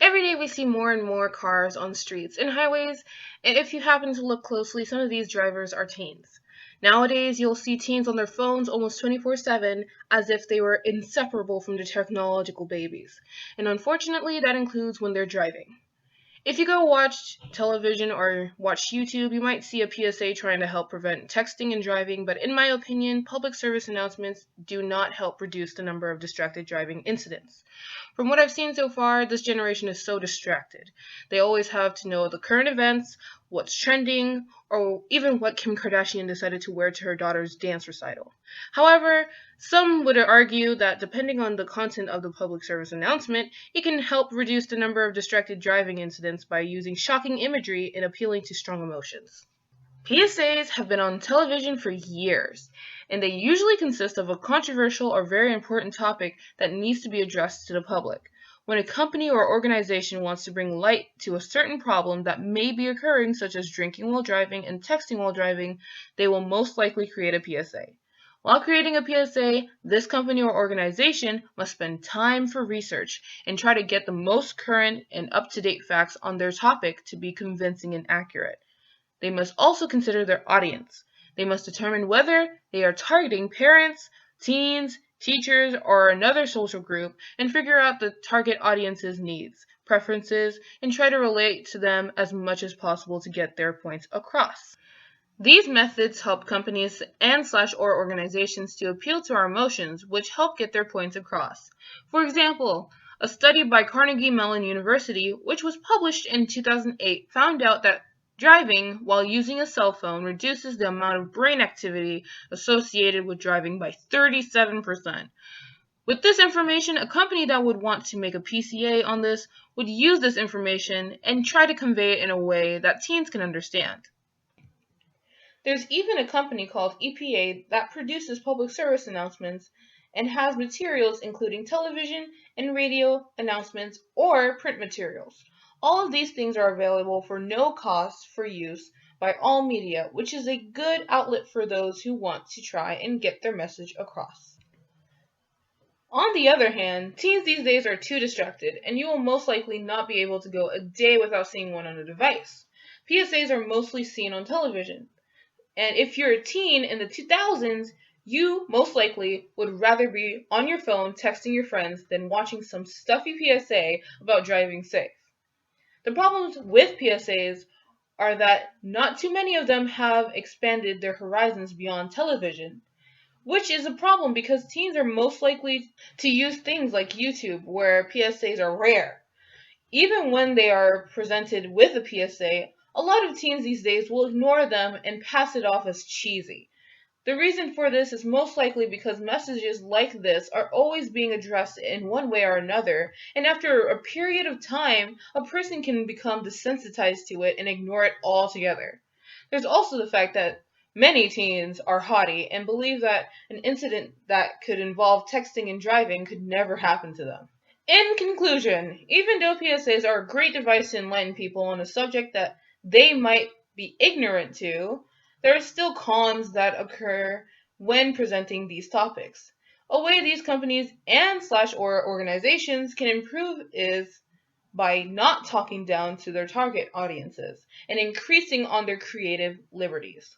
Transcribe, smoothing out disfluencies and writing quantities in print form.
Every day we see more and more cars on streets and highways, and if you happen to look closely, some of these drivers are teens. Nowadays, you'll see teens on their phones almost 24/7 as if they were inseparable from the technological babies. And unfortunately, that includes when they're driving. If you go watch television or watch YouTube, you might see a PSA trying to help prevent texting and driving, but in my opinion, public service announcements do not help reduce the number of distracted driving incidents. From what I've seen so far, this generation is so distracted. They always have to know the current events, what's trending, or even what Kim Kardashian decided to wear to her daughter's dance recital. However, some would argue that depending on the content of the public service announcement, it can help reduce the number of distracted driving incidents by using shocking imagery and appealing to strong emotions. PSAs have been on television for years, and they usually consist of a controversial or very important topic that needs to be addressed to the public. When a company or organization wants to bring light to a certain problem that may be occurring, such as drinking while driving and texting while driving, they will most likely create a PSA. While creating a PSA, this company or organization must spend time for research and try to get the most current and up-to-date facts on their topic to be convincing and accurate. They must also consider their audience. They must determine whether they are targeting parents, teens, teachers, or another social group and figure out the target audience's needs, preferences, and try to relate to them as much as possible to get their points across. These methods help companies and/or organizations to appeal to our emotions, which help get their points across. For example, a study by Carnegie Mellon University, which was published in 2008, found out that driving while using a cell phone reduces the amount of brain activity associated with driving by 37%. With this information, a company that would want to make a PCA on this would use this information and try to convey it in a way that teens can understand. There's even a company called EPA that produces public service announcements and has materials including television and radio announcements or print materials. All of these things are available for no cost for use by all media, which is a good outlet for those who want to try and get their message across. On the other hand, teens these days are too distracted, and you will most likely not be able to go a day without seeing one on a device. PSAs are mostly seen on television. And if you're a teen in the 2000s, you most likely would rather be on your phone texting your friends than watching some stuffy PSA about driving safe. The problems with PSAs are that not too many of them have expanded their horizons beyond television, which is a problem because teens are most likely to use things like YouTube where PSAs are rare. Even when they are presented with a PSA, a lot of teens these days will ignore them and pass it off as cheesy. The reason for this is most likely because messages like this are always being addressed in one way or another, and after a period of time, a person can become desensitized to it and ignore it altogether. There's also the fact that many teens are haughty and believe that an incident that could involve texting and driving could never happen to them. In conclusion, even though PSAs are a great device to enlighten people on a subject that they might be ignorant to, there are still cons that occur when presenting these topics. A way these companies and/or organizations can improve is by not talking down to their target audiences and increasing on their creative liberties.